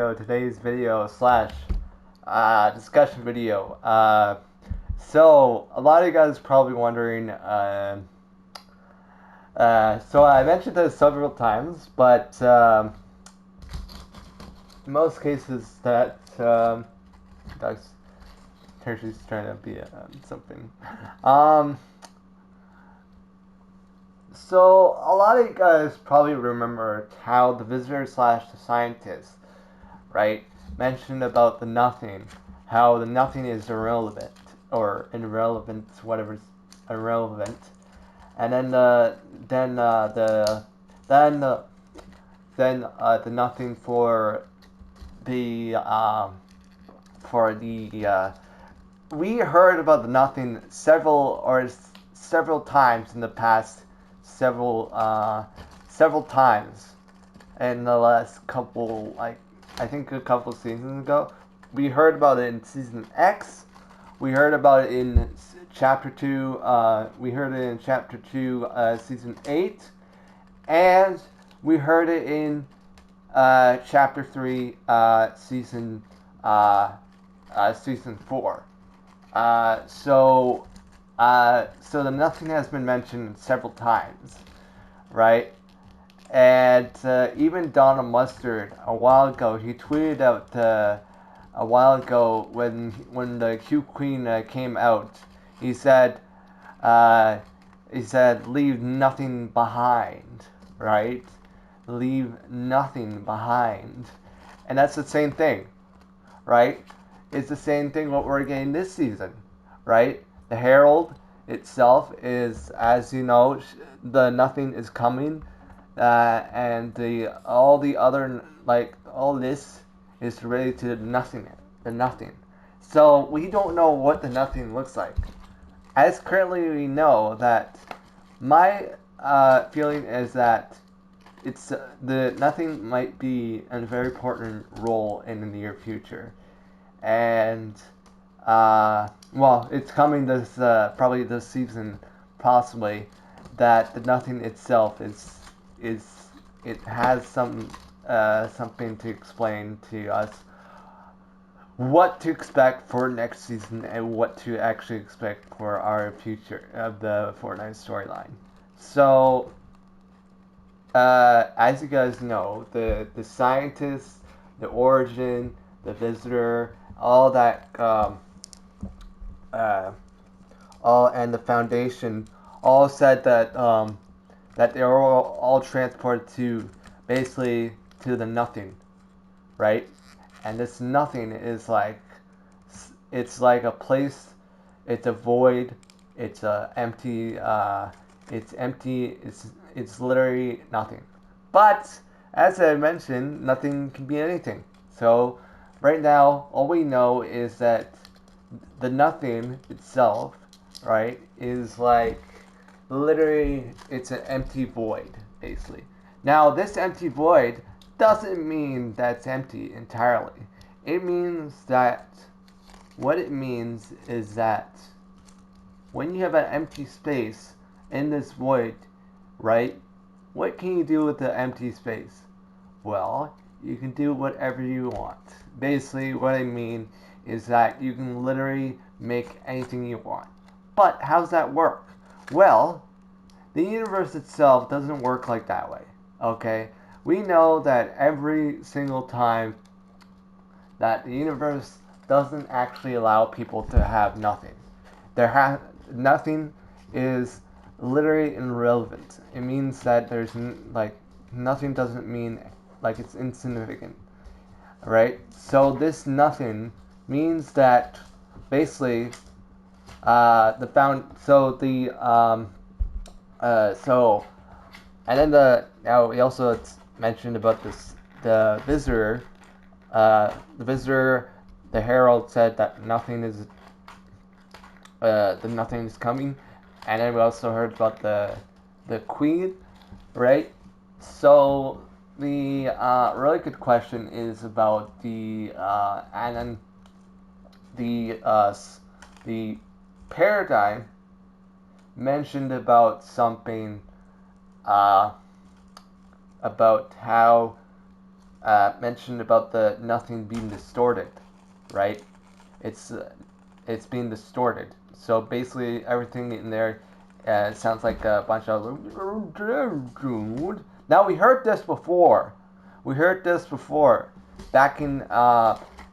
Today's video slash discussion video. So a lot of you guys are probably wondering. So I mentioned this several times, but in most cases that that's Hershey's trying to be something. Um, so a lot of you guys probably remember how the visitor slash the scientist, right, mentioned about the nothing, how the nothing is irrelevant or irrelevant, whatever's irrelevant, and then the nothing the for the we heard about the nothing several times in the past several times in the last couple, like I think a couple seasons ago. We heard about it in season X. We heard about it in chapter 2. We heard it in chapter 2, season 8, and we heard it in chapter 3, season 4. So the nothing has been mentioned several times, right? And even Donald Mustard a while ago, he tweeted out a while ago when the Q Queen came out. He said leave nothing behind, right? Leave nothing behind, and that's the same thing, right? It's the same thing what we're getting this season, right? The Herald itself is, as you know, the nothing is coming, and all the other, like, all this is related to the nothing. So we don't know what the nothing looks like. As currently we know that my feeling is that it's the nothing might be a very important role in the near future, and well, it's coming this probably this season, possibly. That the nothing itself is it has something to explain to us what to expect for next season and what to actually expect for our future of the Fortnite storyline. So, as you guys know, the scientist, the origin, the visitor, all that, uh, all and the foundation, all said that they were all transported to basically to the nothing, right? And this nothing is like it's like a place, it's a void, it's a empty, it's empty, it's literally nothing. But as I mentioned, nothing can be anything. So right now, all we know is that the nothing itself, right, is like literally it's an empty void, basically. Now, this empty void doesn't mean that it's empty entirely. It means that what it means is that when you have an empty space in this void, right, what can you do with the empty space? Well, you can do whatever you want. Basically, what I mean is that you can literally make anything you want. But how does that work? Well, the universe itself doesn't work like that way. Okay? We know that every single time that the universe doesn't actually allow people to have nothing. Nothing is literally irrelevant. It means that there's like nothing doesn't mean like it's insignificant, right? So this nothing means that basically the found so the so and then now we also mentioned about this the visitor, the herald said that nothing is the nothing is coming, and then we also heard about the queen, right? So the really good question is about the and then the paradigm mentioned about something about how mentioned about the nothing being distorted, right? It's it's being distorted. So basically, everything in there sounds like a bunch of. Now we heard this before. We heard this before, back in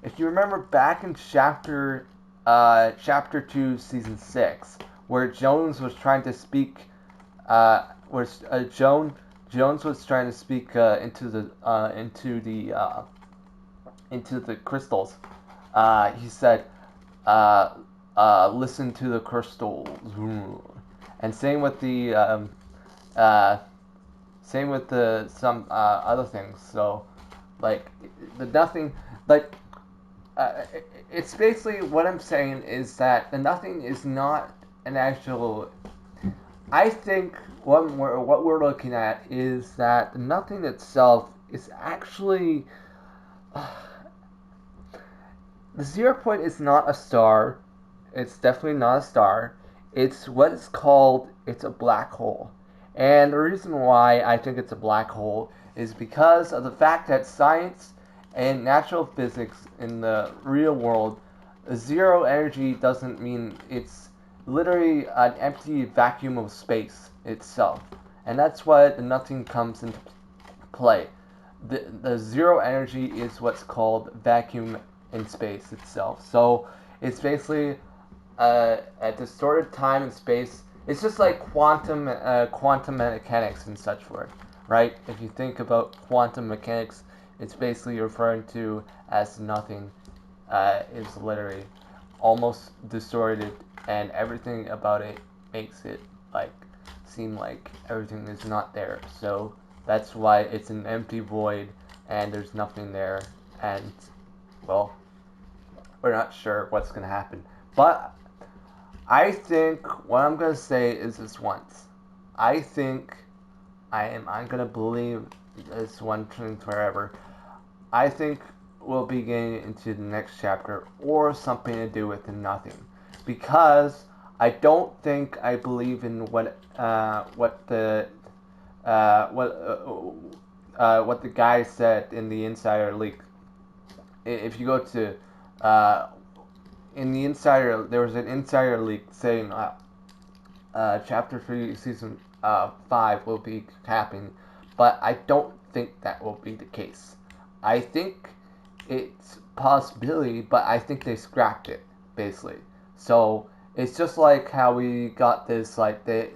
if you remember back in chapter 2, season 6, where Jones was trying to speak, was Jones was trying to speak into the crystals. He said, listen to the crystals, and uh, same with the some other things. So, like the nothing, like it's basically what I'm saying is that the nothing is not an actual. I think what we're looking at is that the nothing itself is actually. The 0 point is not a star. It's definitely not a star. It's what is called, it's a black hole. And the reason why I think it's a black hole is because of the fact that science and natural physics in the real world, zero energy doesn't mean it's literally an empty vacuum of space itself. And that's why the nothing comes into play. The zero energy is what's called vacuum in space itself. So it's basically a distorted time and space. It's just like quantum mechanics and such forth, right? If you think about quantum mechanics, it's basically referring to as nothing is literally almost distorted, and everything about it makes it like seem like everything is not there. So that's why it's an empty void and there's nothing there, and well, we're not sure what's gonna happen. But I think what I'm gonna say is this once. I think I'm gonna believe this one thing forever. I think we'll be getting into the next chapter or something to do with the nothing, because I don't think I believe in what the what the guy said in the insider leak. If you go to in the insider, there was an insider leak saying chapter 3 season 5 will be happening, but I don't think that will be the case. I think it's possibility, but I think they scrapped it basically. So it's just like how we got this, like they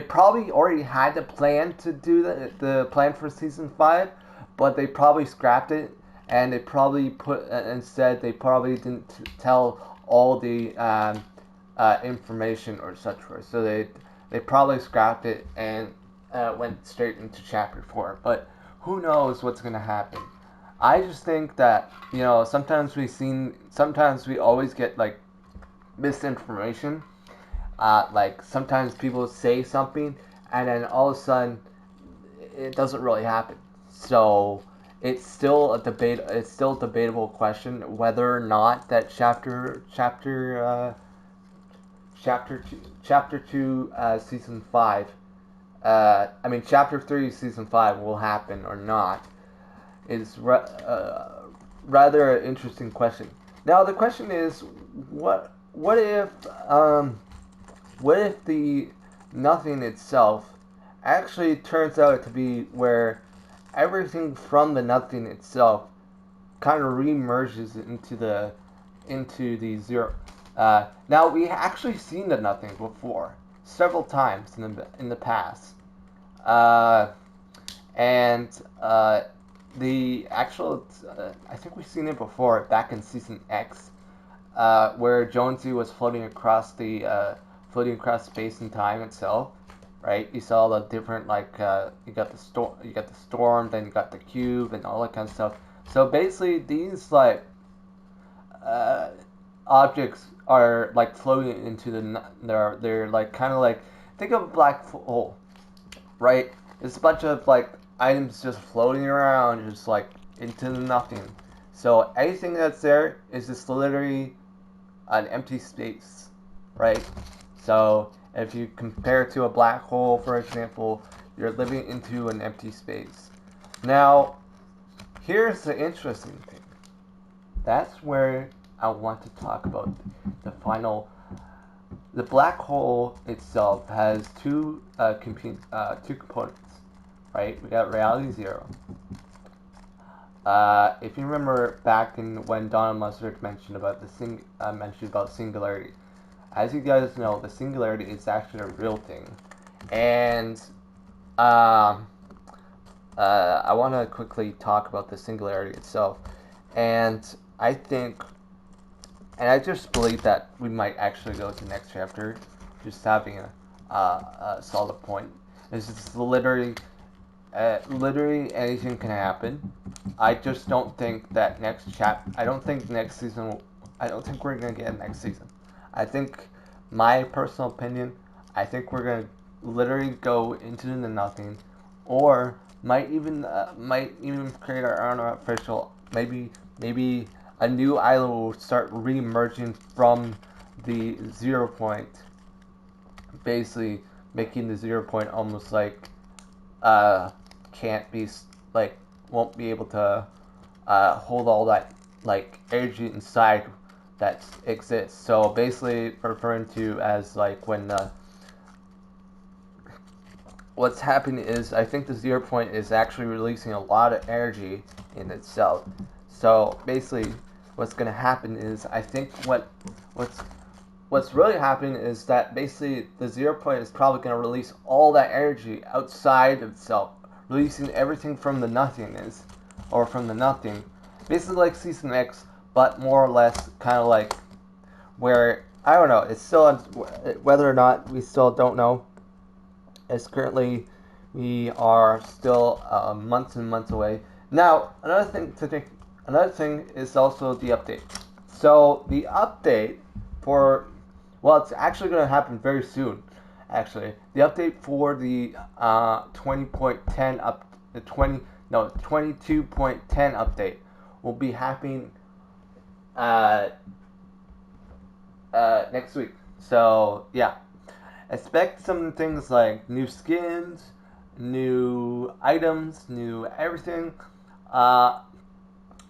probably already had the plan to do the plan for season 5, but they probably scrapped it, and they probably put instead they probably didn't tell all the information or such for. So they probably scrapped it and went straight into chapter 4. But who knows what's gonna happen? I just think that sometimes we always get like misinformation. Like sometimes people say something and then all of a sudden it doesn't really happen. So it's still a debate. It's still a debatable question whether or not that chapter 2 season 5. I mean chapter 3 season 5 will happen or not. Is rather an interesting question. Now the question is, what if the nothing itself actually turns out to be where everything from the nothing itself kind of remerges into the zero. Now we actually seen the nothing before several times in the past, and the actual I think we've seen it before back in season X, where Jonesy was floating across space and time itself. Right, you saw the different you got the storm, then you got the cube, and all that kind of stuff. So basically, these uh, objects are like floating into they're like kind of like, think of a black hole, right? It's a bunch of like items just floating around, just like into nothing. So anything that's there is just literally an empty space, right? So if you compare it to a black hole, for example, you're living into an empty space. Now, here's the interesting thing. That's where I want to talk about the final. The black hole itself has two components, right? We got reality zero. If you remember back in when Donald Mustard mentioned about singularity, as you guys know, the singularity is actually a real thing, and um, I want to quickly talk about the singularity itself, and I think, and I just believe that we might actually go to the next chapter, just having a solid point. It's just literally anything can happen. I just don't think that I don't think next season. I don't think we're gonna get next season. I think, my personal opinion, I think we're gonna literally go into the nothing, or might even create our own official. Maybe a new island will start re-emerging from the 0 point, basically making the 0 point almost like uh can't be like won't be able to hold all that like energy inside that exists. So basically, referring to as like when what's happening is I think the 0 point is actually releasing a lot of energy in itself. So basically, what's gonna happen is I think what's what's really happening is that basically the 0 point is probably going to release all that energy outside of itself, releasing everything from the nothingness, or from the nothing. Basically like Season X, but more or less kind of like where, I don't know, it's still, whether or not, we still don't know. As currently, we are still months and months away. Now, another thing is also the update. So the update for, well, it's actually going to happen very soon. Actually, the update for the 20.10 the 22.10 update will be happening uh, next week. So yeah, expect some things like new skins, new items, new everything. Uh,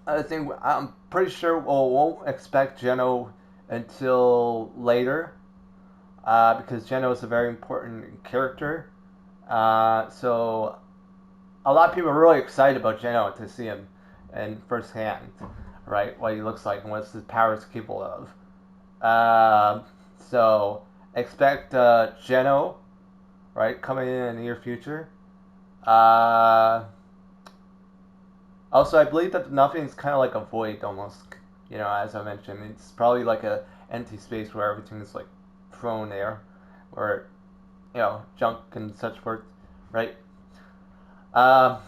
I think I'm pretty sure we won't expect Geno until later, because Geno is a very important character. So a lot of people are really excited about Geno to see him in first hand, right? What he looks like and what his powers capable of. So expect Geno, right, coming in the near future. Uh, Also, I believe that nothing is kind of like a void almost. As I mentioned, it's probably like a empty space where everything is like thrown there, or junk and such forth, right? Um,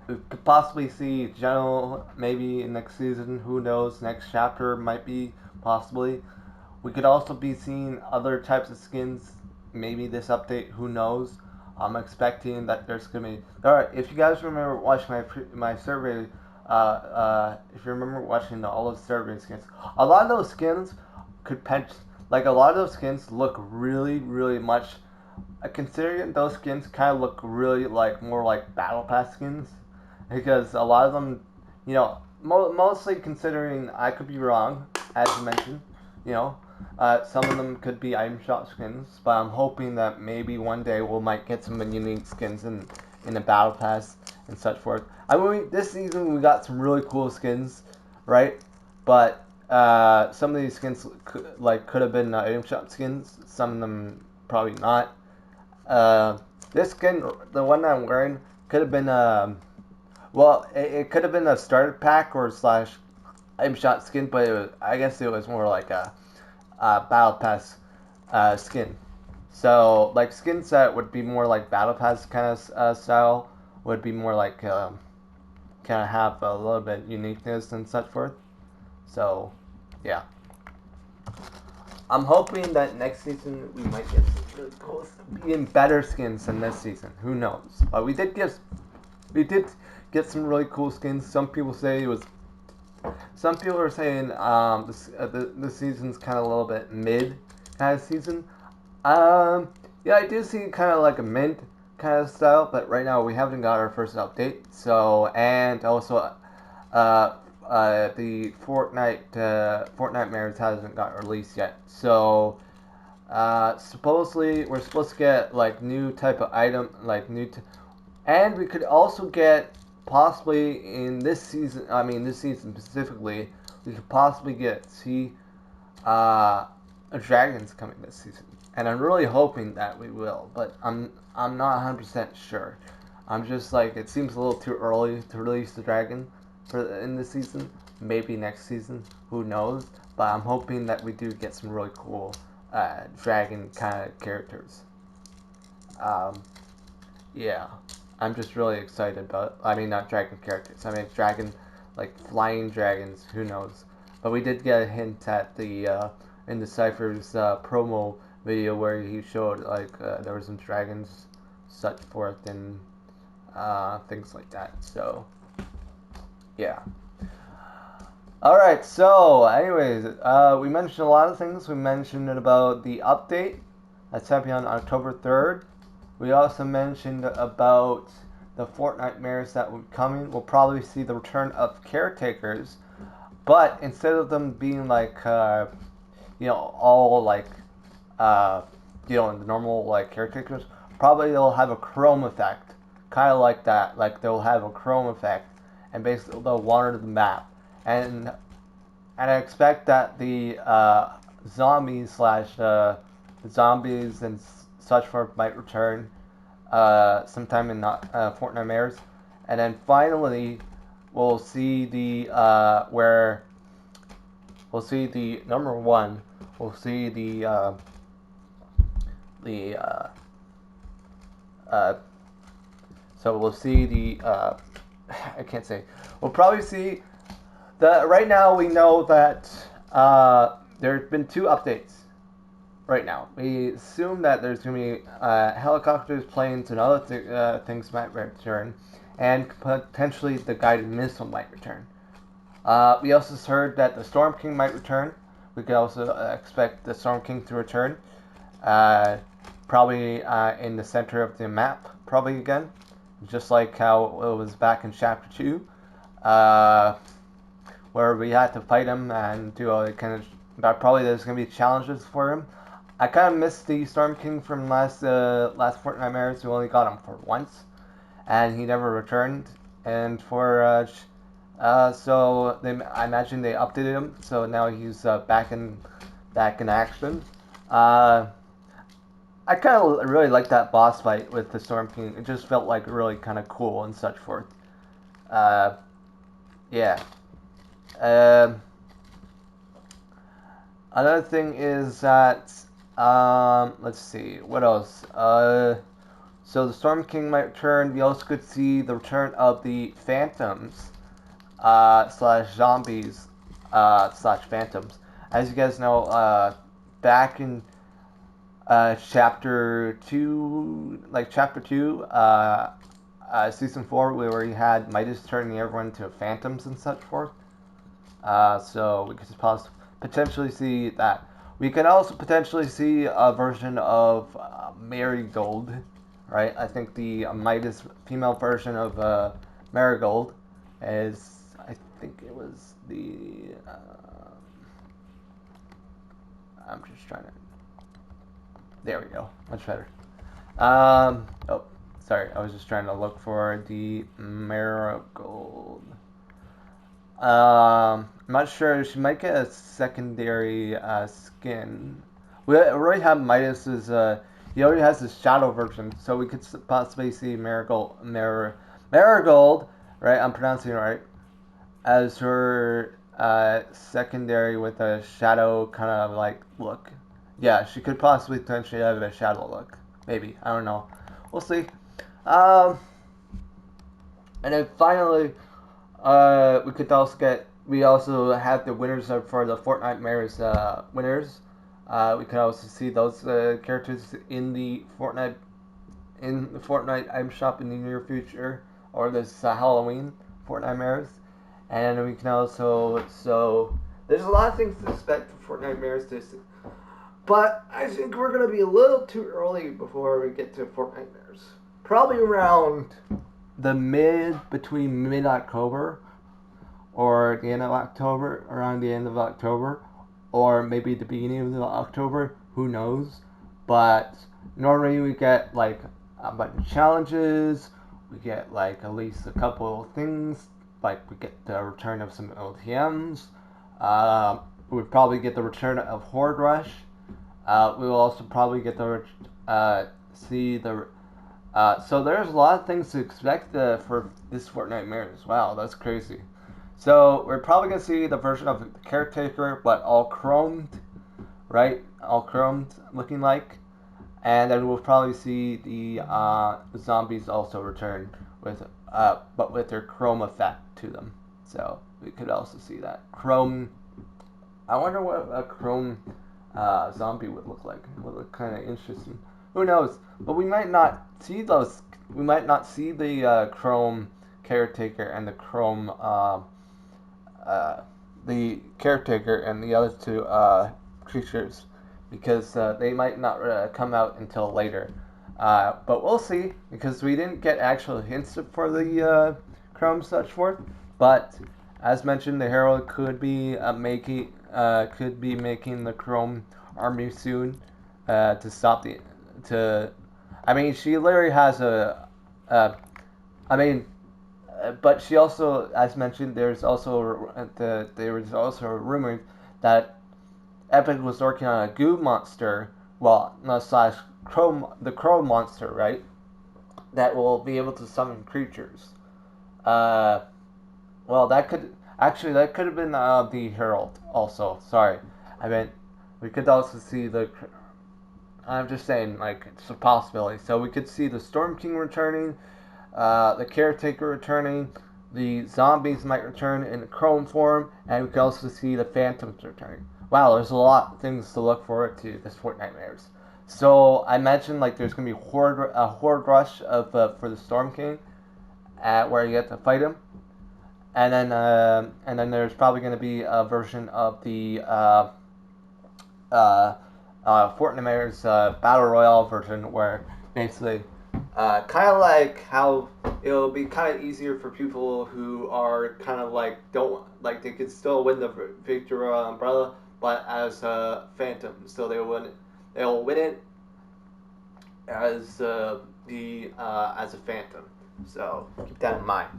we could possibly see General maybe in next season. Who knows? Next chapter might be possibly. We could also be seeing other types of skins. Maybe this update. Who knows? I'm expecting that there's gonna be. Alright, if you guys remember watching my survey, if you remember watching all of the survey skins, a lot of those skins a lot of those skins look really, really much. Considering those skins kind of look really like more like battle pass skins, because a lot of them, mostly considering, I could be wrong, as you mentioned, some of them could be item shop skins, but I'm hoping that maybe one day we might get some unique skins in the battle pass and such forth. I mean, this season we got some really cool skins, right? But some of these skins could have been item shop skins. Some of them probably not. This skin, the one I'm wearing, could have been well, it could have been a starter pack or slash item shop skin, but I guess it was more like a battle pass skin. So like skins that would be more like battle pass kind of style would be more like kind of have a little bit uniqueness and such forth. So yeah, I'm hoping that next season we might get some really cool, even better skins than this season. Who knows? But we did get some really cool skins. Some people say it was. Some people are saying the season's kind of a little bit mid kind of season. Yeah, I do see kind of like a mint kind of style, but right now we haven't got our first update. So, and also, the Fortnitemares hasn't got released yet. So, supposedly we're supposed to get like new type of item, like and we could also get possibly in this season. I mean, this season specifically, we could possibly see uh, dragons coming this season, and I'm really hoping that we will. But I'm not 100% sure. I'm just like it seems a little too early to release the dragon in this season. Maybe next season, who knows? But I'm hoping that we do get some really cool dragon kind of characters. Um, yeah, I'm just really excited about. I mean, not dragon characters. I mean, dragon, like flying dragons. Who knows? But we did get a hint at the in the Cypher's promo video where he showed like there were some dragons, such forth, and things like that. So yeah. All right. So, anyways, we mentioned a lot of things. We mentioned about the update that's happening on October 3rd. We also mentioned about the Fortnitemares that will be coming. We'll probably see the return of caretakers, but instead of them being like, all like, uh, the normal like caretakers, probably they'll have a chrome effect, kind of like that. Like they'll have a chrome effect, and basically they'll water the map, and and I expect that the zombies slash zombies and such forth might return sometime in Fortnitemares, and then finally we'll see the where we'll see the number one. We'll see the uh, so we'll see the I can't say. We'll probably see the. Right now we know that there's been two updates. Right now, we assume that there's going to be helicopters, planes, and other things might return, and potentially the guided missile might return. We also heard that the Storm King might return. We could also expect the Storm King to return, uh, probably in the center of the map, probably again, just like how it was back in Chapter 2, where we had to fight him and do all that kind of. But probably there's going to be challenges for him. I kind of missed the Storm King from last Fortnitemares. We only got him for once, and he never returned. And so I imagine they updated him, so now he's back in action. Uh, I kind of really liked that boss fight with the Storm King. It just felt like really kind of cool and such forth. Uh, yeah. Um, Another thing is that let's see what else. So the Storm King might return. We also could see the return of the Phantoms slash zombies slash Phantoms. As you guys know, back in chapter two, season 4, where we had Midas turning everyone into phantoms and such forth. So we could potentially see that. We can also potentially see a version of Marigold, right? I think the Midas female version of Marigold is, I think it was the. I'm just trying to. There we go. Much better. Oh, sorry. I was just trying to look for the Marigold. I'm not sure. She might get a secondary skin. We already have Midas's. He already has his shadow version, so we could possibly see Marigold, right? I'm pronouncing it right, as her secondary with a shadow kind of like look. Yeah, she could possibly potentially have a shadow look. Maybe, I don't know. We'll see. Um, and then finally, we could also we also have the winners for the Fortnitemares winners. We could also see those characters in the Fortnite item shop in the near future, or this Halloween Fortnitemares. And we can also there's a lot of things to expect for Fortnitemares but I think we're gonna be a little too early before we get to Fortnitemares. probably around between mid-October or the end of October, around the end of October, or maybe the beginning of October, who knows. But normally we get like a bunch of challenges, we get like at least a couple of things, like we get the return of some LTMs, we'd probably get the return of Horde Rush, we will also probably get the see the so there's a lot of things to expect for this Fortnitemares. Wow, that's crazy. So we're probably gonna see the version of the Caretaker, but all chromed, right? All chromed looking like, and then we'll probably see the zombies also return with, but with their chrome effect to them. So we could also see that chrome. I wonder what a chrome zombie would look like. It would look kind of interesting. Who knows? But we might not see those. We might not see the chrome Caretaker and the chrome the Caretaker and the other two creatures, because they might not come out until later. But we'll see, because we didn't get actual hints for the chrome such forth. But as mentioned, the Herald could be making the chrome army soon to stop the to. I mean, she literally has I mean, but she also, as mentioned, there was also rumored that Epic was working on a goo monster, well, no, slash the crow monster, right? That will be able to summon creatures. Well, that could have been the Herald. Also, sorry, I meant we could also see the. I'm just saying, like, it's a possibility. So we could see the Storm King returning, the Caretaker returning, the zombies might return in chrome form, and we could also see the Phantoms returning. Wow, there's a lot of things to look forward to this Fortnitemares. So I mentioned like there's gonna be a horde rush of for the Storm King, where you get to fight him, and then there's probably gonna be a version of the Fortnitemares Battle Royale version, where basically kind of like how it'll be kind of easier for people who are kind of like don't like they could still win the Victory Umbrella, but as a Phantom, so they'll win it as as a Phantom. So keep that in mind.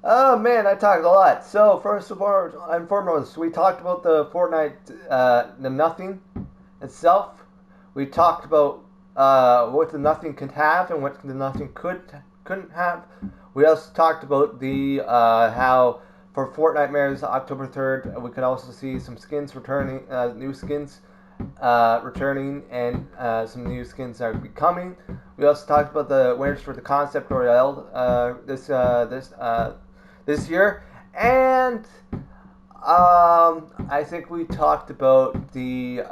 Oh man, I talked a lot. So first of all, and foremost, we talked about the Fortnite, the nothing itself. We talked about what the nothing could have and what the nothing couldn't have. We also talked about the how for Fortnitemares October 3rd, we could also see some skins returning, new skins returning, and some new skins are coming. We also talked about the winners for the Concept Royale this year, and I think we talked about the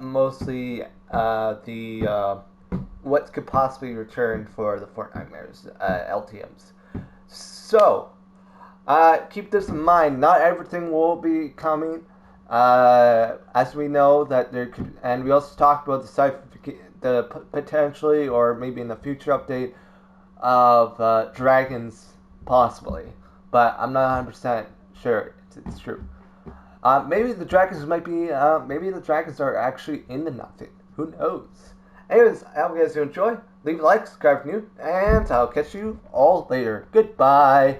mostly the what could possibly return for the Fortnitemares LTMs. So keep this in mind. Not everything will be coming. As we know that there could, and we also talked about the potentially or maybe in the future update of dragons possibly, but I'm not 100% sure it's true. Maybe the dragons might be. Maybe the dragons are actually in the nothing. Who knows? Anyways, I hope you guys do enjoy. Leave a like, subscribe if new, and I'll catch you all later. Goodbye.